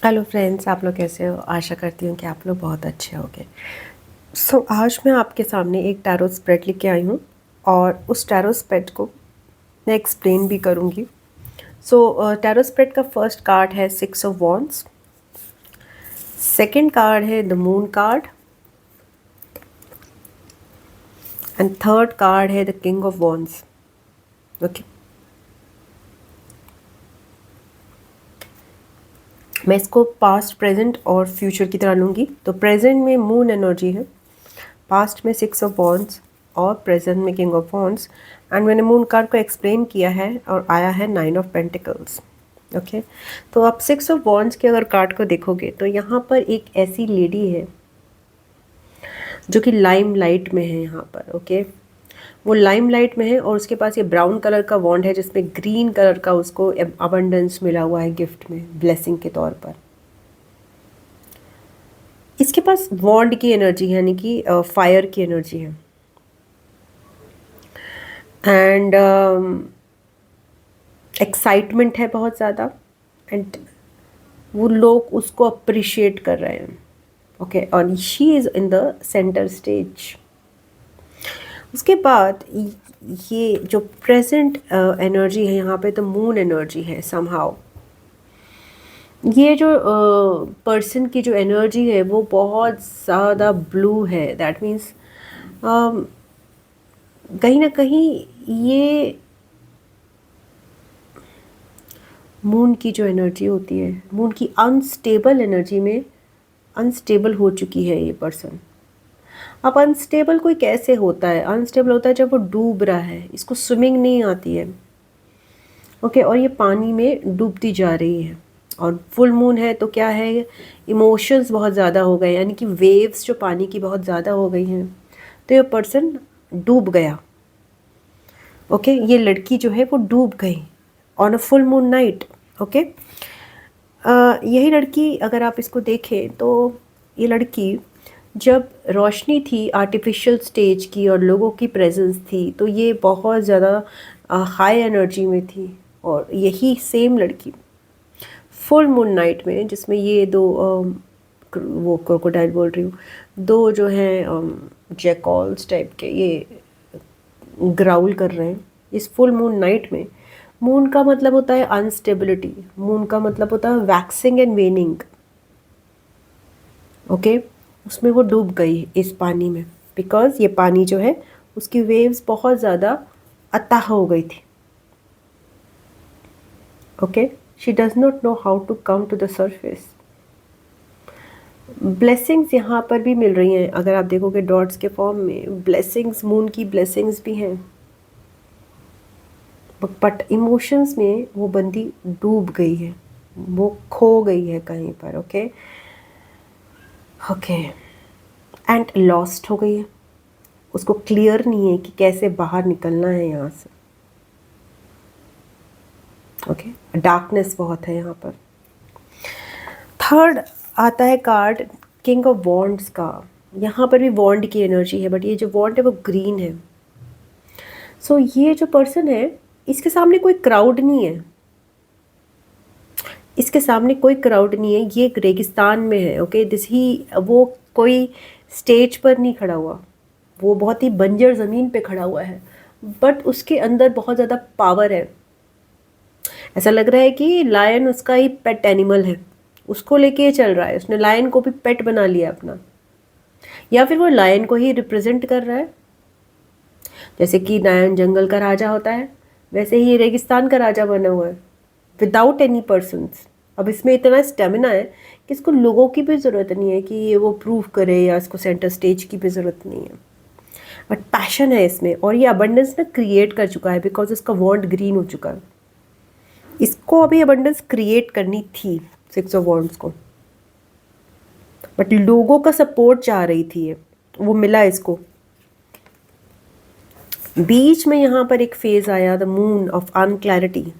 Hello friends, आप लोग कैसे हो? आशा करती हूँ कि आप लोग बहुत अच्छे होंगे। आज मैं आपके सामने एक टैरो स्प्रेड लेके आई हूँ और उस टैरो स्प्रेड को मैं एक्सप्लेन भी करूँगी। टैरो स्प्रेड का फर्स्ट कार्ड है 6 ऑफ वॉन्ड्स, सेकंड कार्ड है the moon card and third card है the king of wands. Okay, मैं इसको पास्ट, प्रेजेंट और फ्यूचर की तरह लूँगी। तो प्रेजेंट में मून एनर्जी है, पास्ट में 6 ऑफ वॉन्ड्स और प्रेजेंट में किंग ऑफ वॉन्ड्स। एंड मैंने मून कार्ड को एक्सप्लेन किया है और आया है 9 ऑफ पेंटिकल्स। ओके, तो आप 6 ऑफ वॉन्ड्स के अगर कार्ड को देखोगे तो यहाँ पर एक ऐसी लेडी है जो कि लाइम लाइट में है यहाँ पर। ओके, वो लाइम लाइट में है और उसके पास ये ब्राउन कलर का वॉन्ड है जिसमें ग्रीन कलर का उसको अबंडेंस मिला हुआ है गिफ्ट में, ब्लेसिंग के तौर पर। इसके पास वॉन्ड की एनर्जी है, यानी कि फायर की एनर्जी है। एंड एक्साइटमेंट है बहुत ज़्यादा। एंड वो लोग उसको अप्रिशिएट कर रहे हैं। ओके, और she is in the centre stage. उसके बाद ये जो प्रेजेंट एनर्जी है यहाँ पे, तो मून एनर्जी है समहाउ। ये जो पर्सन की जो एनर्जी है वो बहुत ज़्यादा ब्लू है। दैट मीन्स कहीं ना कहीं ये मून की जो एनर्जी होती है, मून की अनस्टेबल एनर्जी में अनस्टेबल हो चुकी है ये पर्सन। अब अनस्टेबल कोई कैसे होता है? अनस्टेबल होता है जब वो डूब रहा है, इसको स्विमिंग नहीं आती है। ओके, और ये पानी में डूबती जा रही है। और फुल मून है तो क्या है, इमोशंस बहुत ज़्यादा हो गए, यानी कि वेव्स जो पानी की बहुत ज़्यादा हो गई हैं, तो ये पर्सन डूब गया। ओके, ये लड़की जो है वो डूब गई on a full moon night. Okay, यही लड़की अगर आप इसको देखें तो ये लड़की जब रोशनी थी आर्टिफिशियल स्टेज की और लोगों की प्रेजेंस थी, तो ये बहुत ज़्यादा हाई एनर्जी में थी। और यही सेम लड़की फुल मून नाइट में, जिसमें ये दो वो क्रोकोडाइल बोल रही हूँ, दो जो हैं जैकॉल्स टाइप के, ये ग्राउल कर रहे हैं इस फुल मून नाइट में। मून का मतलब होता है अनस्टेबिलिटी, मून का मतलब होता है वैक्सिंग एंड वेनिंग। ओके, उसमें वो डूब गई इस पानी में, बिकॉज ये पानी जो है उसकी वेव्स बहुत ज़्यादा अथाह हो गई थी। Okay, she does not know how to come to the surface. Blessings यहाँ पर भी मिल रही हैं, अगर आप देखोगे डॉट्स के फॉर्म में ब्लेसिंग्स, मून की ब्लेसिंग्स भी हैं। बट इमोशंस में वो बंदी डूब गई है, वो खो गई है कहीं पर। ओके ओके, एंड लॉस्ट हो गई है। उसको क्लियर नहीं है कि कैसे बाहर निकलना है यहाँ से। ओके, डार्कनेस बहुत है यहाँ पर। थर्ड आता है कार्ड किंग ऑफ वॉन्ड्स का। यहाँ पर भी वॉन्ड की एनर्जी है, बट ये जो वॉन्ड है वो ग्रीन है। सो ये जो पर्सन है, इसके सामने कोई क्राउड नहीं है, इसके सामने कोई क्राउड नहीं है। ये एक रेगिस्तान में है। ओके, दिस ही वो कोई स्टेज पर नहीं खड़ा हुआ, वो बहुत ही बंजर ज़मीन पे खड़ा हुआ है, बट उसके अंदर बहुत ज़्यादा पावर है। ऐसा लग रहा है कि लायन उसका ही पेट एनिमल है, उसको लेके चल रहा है। उसने लायन को भी पेट बना लिया अपना, या फिर वो लायन को ही रिप्रेजेंट कर रहा है। जैसे कि लायन जंगल का राजा होता है, वैसे ही रेगिस्तान का राजा बना हुआ है विदाउट एनी पर्सन्स। अब इसमें इतना स्टेमिना है कि इसको लोगों की भी ज़रूरत नहीं है कि ये वो प्रूव करे, या इसको सेंटर स्टेज की भी ज़रूरत नहीं है। बट पैशन है इसमें, और ये अबंडेंस ना क्रिएट कर चुका है, बिकॉज इसका वॉन्ड ग्रीन हो चुका है। इसको अभी अबंडेंस क्रिएट करनी थी 6 ऑफ वॉन्ड्स को, बट लोगों का सपोर्ट चाह रही थी ये, वो मिला इसको। बीच में यहाँ पर एक फेज आया the moon of unclarity,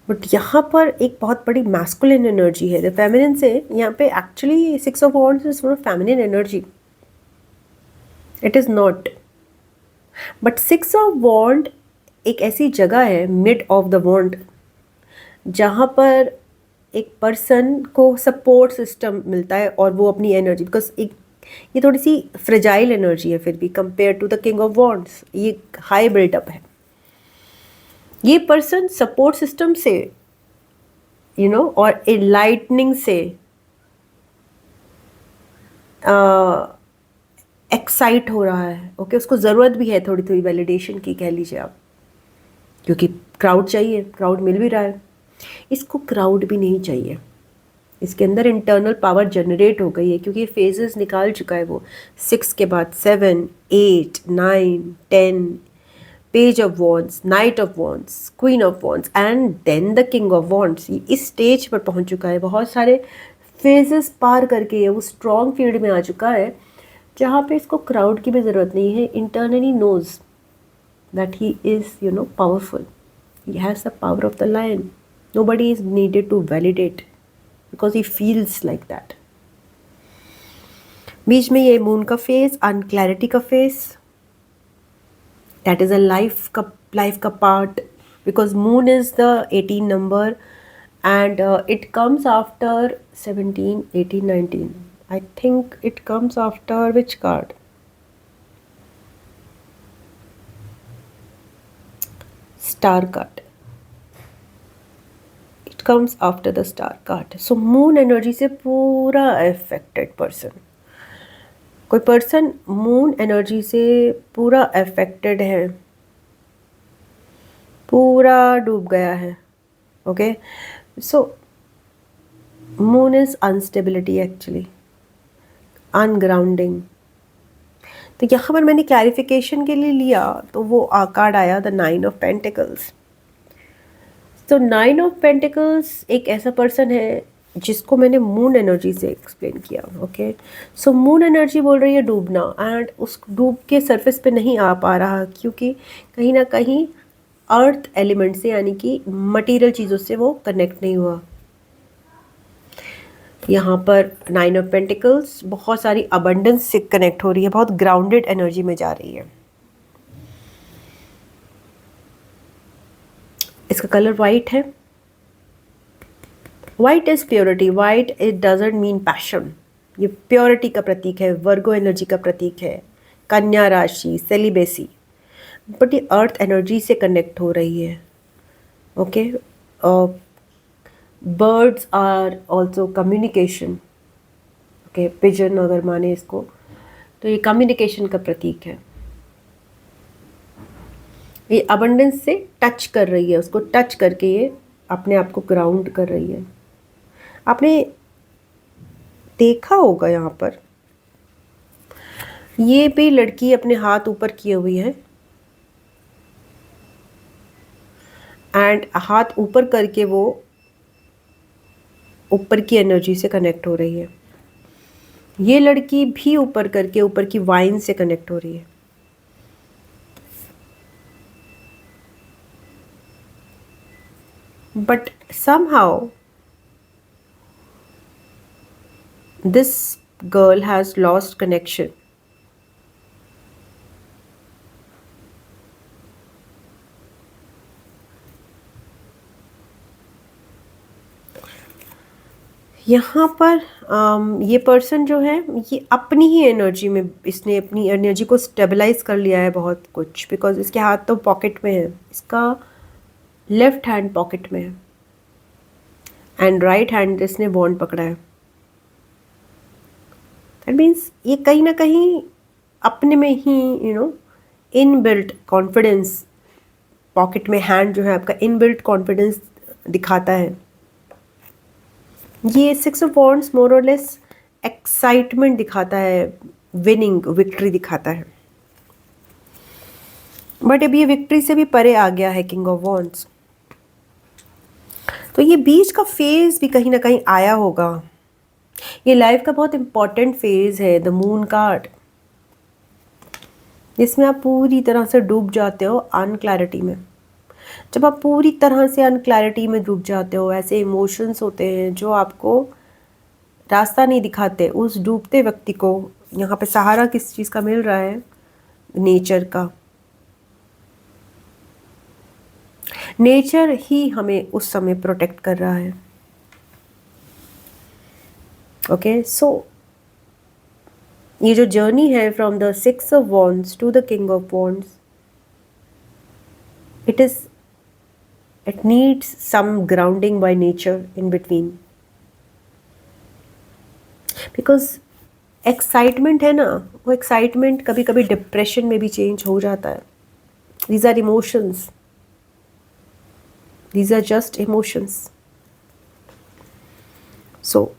but यहाँ पर एक बहुत बड़ी मैस्कुलिन एनर्जी है। द फेमिनिन से यहाँ पे actually 6 of wands is not feminine energy, it is not. But 6 of wand एक ऐसी जगह है मिड ऑफ द वॉन्ड, जहाँ पर एक पर्सन को सपोर्ट सिस्टम मिलता है और वो अपनी एनर्जी, बिकॉज एक ये थोड़ी सी फ्रेजाइल एनर्जी है फिर भी compare to the king of wands, ये हाई बिल्डअप है। ये पर्सन सपोर्ट सिस्टम से और एनलाइटनिंग से एक्साइट हो रहा है। ओके, उसको ज़रूरत भी है थोड़ी थोड़ी वैलिडेशन की, कह लीजिए आप, क्योंकि क्राउड चाहिए, क्राउड मिल भी रहा है। इसको क्राउड भी नहीं चाहिए, इसके अंदर इंटरनल पावर जनरेट हो गई है, क्योंकि ये फेजेस निकाल चुका है वो। 6 के बाद 7, 8, 9, 10, page of wands, knight of wands, queen of wands and then the king of wands. ये इस स्टेज पर पहुंच चुका है, बहुत सारे फेजेस पार करके ये वो स्ट्रॉन्ग फील्ड में आ चुका है, जहाँ पे इसको क्राउड की भी ज़रूरत नहीं है। Internally knows that he is powerful, he has the power of the lion. Nobody is needed to validate because he feels like that. बीच में ये मून का फेस, अनक्लैरिटी का phase, that is a life का part, because moon is the 18 number and it comes after 17, 18, 19. I think it comes after which card? Star card. It comes after the star card. So moon energy से पूरा affected person, कोई person moon energy से पूरा affected है, पूरा डूब गया है। Okay, so moon is instability actually, ungrounding। तो यहाँ पर मैंने क्लैरिफिकेशन के लिए लिया तो वो कार्ड आया द 9 ऑफ पेंटिकल्स। तो 9 ऑफ पेंटिकल्स एक ऐसा पर्सन है जिसको मैंने मून एनर्जी से एक्सप्लेन किया। ओके, सो मून एनर्जी बोल रही है डूबना, एंड उस डूब के सरफेस पे नहीं आ पा रहा, क्योंकि कहीं ना कहीं अर्थ एलिमेंट से, यानी कि मटेरियल चीज़ों से वो कनेक्ट नहीं हुआ। यहाँ पर 9 ऑफ पेंटिकल्स बहुत सारी अबंडेंस से कनेक्ट हो रही है, बहुत ग्राउंडेड एनर्जी में जा रही है। इसका कलर वाइट है। White is purity, white it doesn't mean passion. ये प्योरिटी का प्रतीक है, वर्गो एनर्जी का प्रतीक है, कन्या राशि, सेलिबेसी, बट ये अर्थ एनर्जी से कनेक्ट हो रही है। Okay, birds are also communication. Okay, pigeon अगर माने इसको, तो ये कम्युनिकेशन का प्रतीक है। ये अबंडेंस से टच कर रही है, उसको टच करके ये अपने आप को ग्राउंड कर रही है। आपने देखा होगा यहाँ पर ये भी लड़की अपने हाथ ऊपर किए हुई है, एंड हाथ ऊपर करके वो ऊपर की एनर्जी से कनेक्ट हो रही है। ये लड़की भी ऊपर करके ऊपर की वाइन से कनेक्ट हो रही है। But somehow this girl has lost connection. यहाँ पर ये पर्सन जो है ये अपनी ही एनर्जी में, इसने अपनी एनर्जी को स्टेबलाइज कर लिया है बहुत कुछ, बिकॉज इसके हाथ तो पॉकेट में है, इसका लेफ्ट हैंड पॉकेट में है एंड राइट हैंड इसने वॉन्ड पकड़ा है। दैट मीन्स ये कहीं ना कहीं अपने में ही इनबिल्ट कॉन्फिडेंस, पॉकेट में हैंड जो है आपका इनबिल्ट कॉन्फिडेंस दिखाता है। ये 6 ऑफ वॉन्ड्स मोर और लेस एक्साइटमेंट दिखाता है, विनिंग, विक्ट्री दिखाता है। बट अब ये विक्ट्री से भी परे आ गया है किंग ऑफ वॉन्ड्स। तो ये बीच का फेज भी कहीं ना कहीं आया होगा। ये लाइफ का बहुत इंपॉर्टेंट फेज है, द मून कार्ड, जिसमें आप पूरी तरह से डूब जाते हो अनक्लैरिटी में। जब आप पूरी तरह से अनक्लैरिटी में डूब जाते हो, ऐसे इमोशंस होते हैं जो आपको रास्ता नहीं दिखाते। उस डूबते व्यक्ति को यहाँ पे सहारा किस चीज़ का मिल रहा है? नेचर का। नेचर ही हमें उस समय प्रोटेक्ट कर रहा है। ओके, सो ये जो जर्नी है from the 6 of Wands to the King of Wands, it needs some grounding by nature in between, because excitement है ना, वो एक्साइटमेंट कभी कभी डिप्रेशन में भी चेंज हो जाता है. These are emotions, these are just emotions. So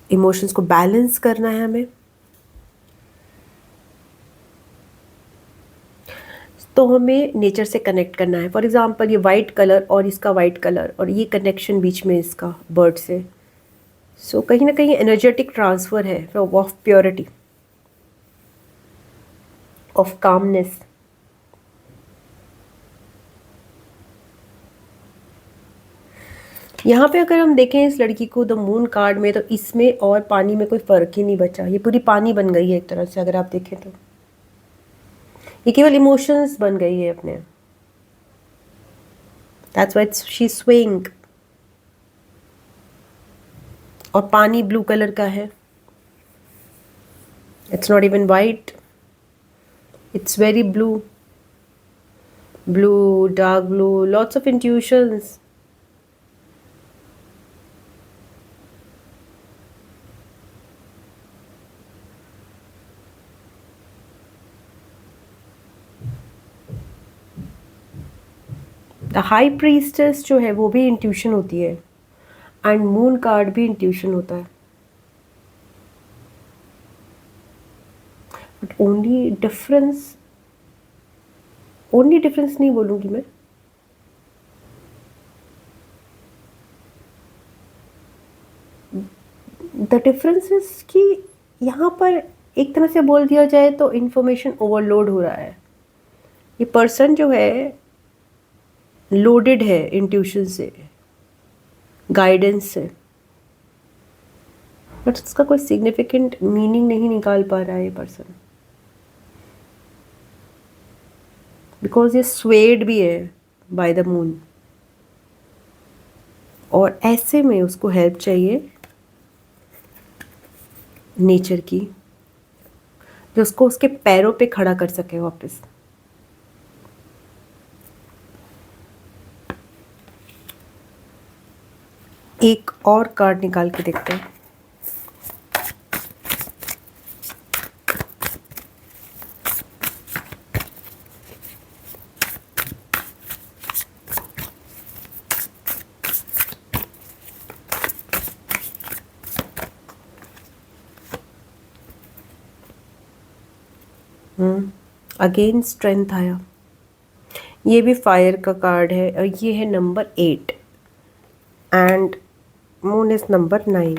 emotions को बैलेंस करना है हमें. तो हमें नेचर से कनेक्ट करना है. फॉर एग्जाम्पल ये वाइट कलर और इसका वाइट कलर और ये कनेक्शन बीच में इसका बर्ड से, सो कहीं ना कहीं एनर्जेटिक ट्रांसफ़र है ऑफ प्योरिटी, ऑफ कामनेस. यहाँ पे अगर हम देखें इस लड़की को द मून कार्ड में, तो इसमें और पानी में कोई फ़र्क ही नहीं बचा. ये पूरी पानी बन गई है एक तरह से, अगर आप देखें तो ये केवल इमोशंस बन गई है अपने. That's why she swing. और पानी ब्लू कलर का है. It's not even white, it's very blue. Blue, dark blue, lots of intuitions. The high priestess जो है वो भी इंट्यूशन होती है, एंड मून कार्ड भी इंट्यूशन होता है. बट ओनली डिफरेंस नहीं बोलूँगी मैं, द डिफरेंस इज कि यहाँ पर एक तरह से बोल दिया जाए तो इंफॉर्मेशन ओवरलोड हो रहा है. ये पर्सन जो है लोडेड है इंट्यूशन से, गाइडेंस से, बट उसका कोई सिग्निफिकेंट मीनिंग नहीं निकाल पा रहा है ये पर्सन, बिकॉज ये स्वेड भी है बाय द मून. और ऐसे में उसको हेल्प चाहिए नेचर की, जो उसको उसके पैरों पे खड़ा कर सके वापस. एक और कार्ड निकाल के देखते हैं. अगेन स्ट्रेंथ आया. ये भी फायर का कार्ड है और ये है number 8 and moon is number 9.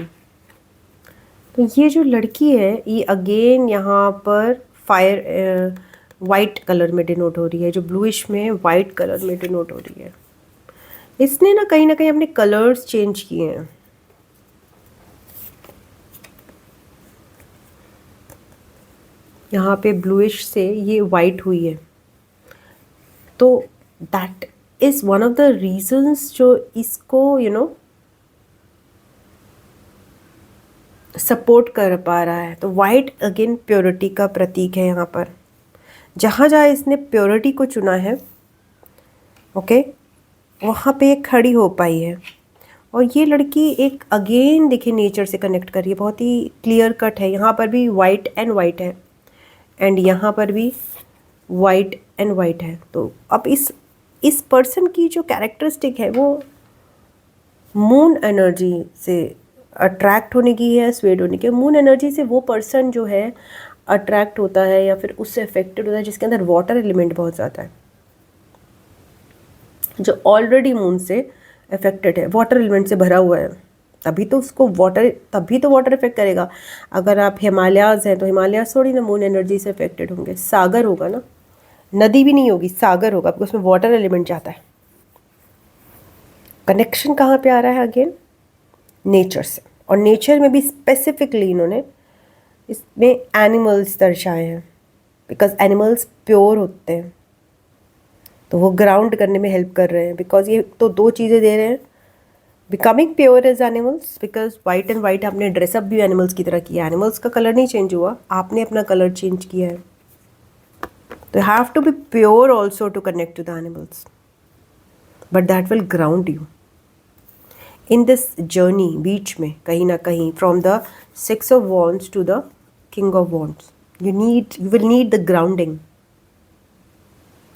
तो ये जो लड़की है ये अगेन यहाँ पर फायर वाइट कलर में डिनोट हो रही है, जो ब्लूइश में वाइट कलर में डिनोट हो रही है. इसने ना कहीं अपने कलर्स चेंज किए हैं. यहाँ पे ब्लूइश से ये वाइट हुई है, तो that is one of the reasons जो इसको सपोर्ट कर पा रहा है. तो वाइट अगेन प्योरिटी का प्रतीक है. यहाँ पर जहाँ जहाँ इसने प्योरिटी को चुना है, ओके, वहाँ पे खड़ी हो पाई है. और ये लड़की एक अगेन देखिए नेचर से कनेक्ट कर रही है, बहुत ही क्लियर कट है. यहाँ पर भी वाइट एंड वाइट है एंड यहाँ पर भी वाइट एंड वाइट है. तो अब इस पर्सन की जो कैरेक्टरिस्टिक है वो मून एनर्जी से अट्रैक्ट होने की है, स्वेड होने की. मून एनर्जी से वो पर्सन जो है अट्रैक्ट होता है या फिर उससे अफेक्टेड होता है जिसके अंदर वाटर एलिमेंट बहुत ज़्यादा है, जो ऑलरेडी मून से अफेक्टेड है, वाटर एलिमेंट से भरा हुआ है. तभी तो वाटर इफेक्ट करेगा. अगर आप हिमालयाज़ हैं तो हिमालयाज़ थोड़ी ना मून एनर्जी से अफेक्टेड होंगे. सागर होगा ना, नदी भी नहीं होगी, सागर होगा, बिकॉज उसमें वाटर एलिमेंट जाता है. कनेक्शन कहाँ पे आ रहा है अगेन? नेचर से. और नेचर में भी स्पेसिफिकली इन्होंने इसमें एनिमल्स दर्शाए हैं, बिकॉज एनिमल्स प्योर होते हैं, तो वो ग्राउंड करने में हेल्प कर रहे हैं. बिकॉज ये तो 2 चीज़ें दे रहे हैं, becoming pure as animals, because white and white आपने ड्रेसअप भी एनिमल्स की तरह किया, एनिमल्स का कलर नहीं चेंज हुआ, आपने अपना कलर चेंज किया है. तो you have to be pure also to connect to the animals, but that will ground you in this journey. बीच में कहीं ना कहीं from the six of wands to the king of wands, you will need the grounding.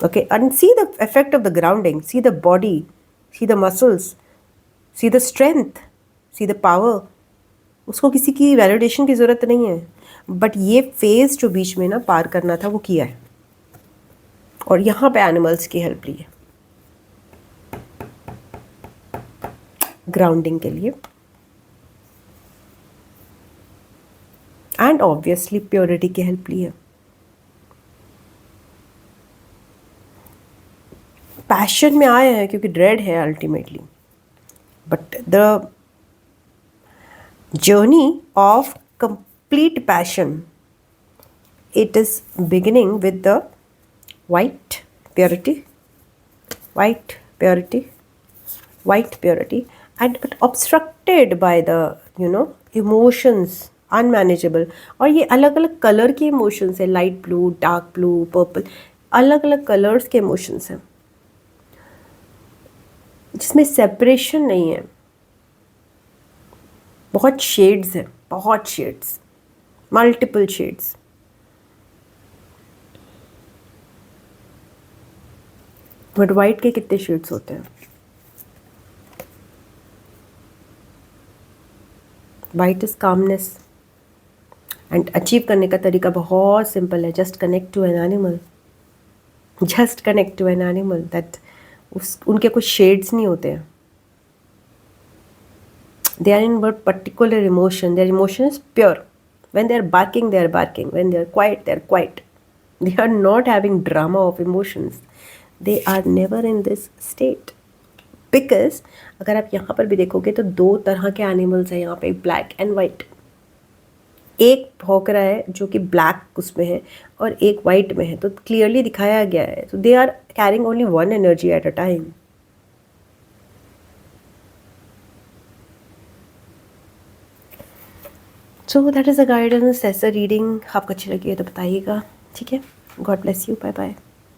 Okay, and see the effect of the grounding, see the body, see the muscles, see the strength, see the power. उसको किसी की validation की ज़रूरत नहीं है, but ये phase जो बीच में ना पार करना था वो किया है, और यहाँ पे एनिमल्स की हेल्प ली है ग्राउंडिंग के लिए, एंड ऑब्वियसली प्योरिटी की हेल्प ली है. पैशन में आए हैं क्योंकि ड्रेड है ultimately, but the journey of complete passion, it is beginning with the white purity, white purity, white purity, and but obstructed by the emotions unmanageable. और ये अलग अलग कलर के इमोशंस है, light blue, dark blue, purple, अलग अलग colours के emotions हैं जिसमें सेपरेशन नहीं है. बहुत शेड्स हैं, बहुत shades, multiple shades. But white के कितने शेड्स होते हैं? White is calmness, and achieve करने का तरीका बहुत सिंपल है. Just connect to an animal, just connect to an animal. That उनके कुछ शेड्स नहीं होते हैं. They are in but particular emotion. Their emotion is pure. When they are barking they are barking, when they are quiet they are quiet. They are not having drama of emotions. They are never in this state. Because अगर आप यहाँ पर भी देखोगे तो दो तरह के एनिमल्स हैं यहाँ पे, ब्लैक एंड वाइट. एक भौंक रहा है जो कि ब्लैक उसमें है और एक वाइट में है, तो क्लियरली दिखाया गया है. तो they are carrying only one energy at a time. So that is a guidance. ऐसा रीडिंग आपको अच्छी लगी है तो बताइएगा, ठीक है? God bless you, bye bye.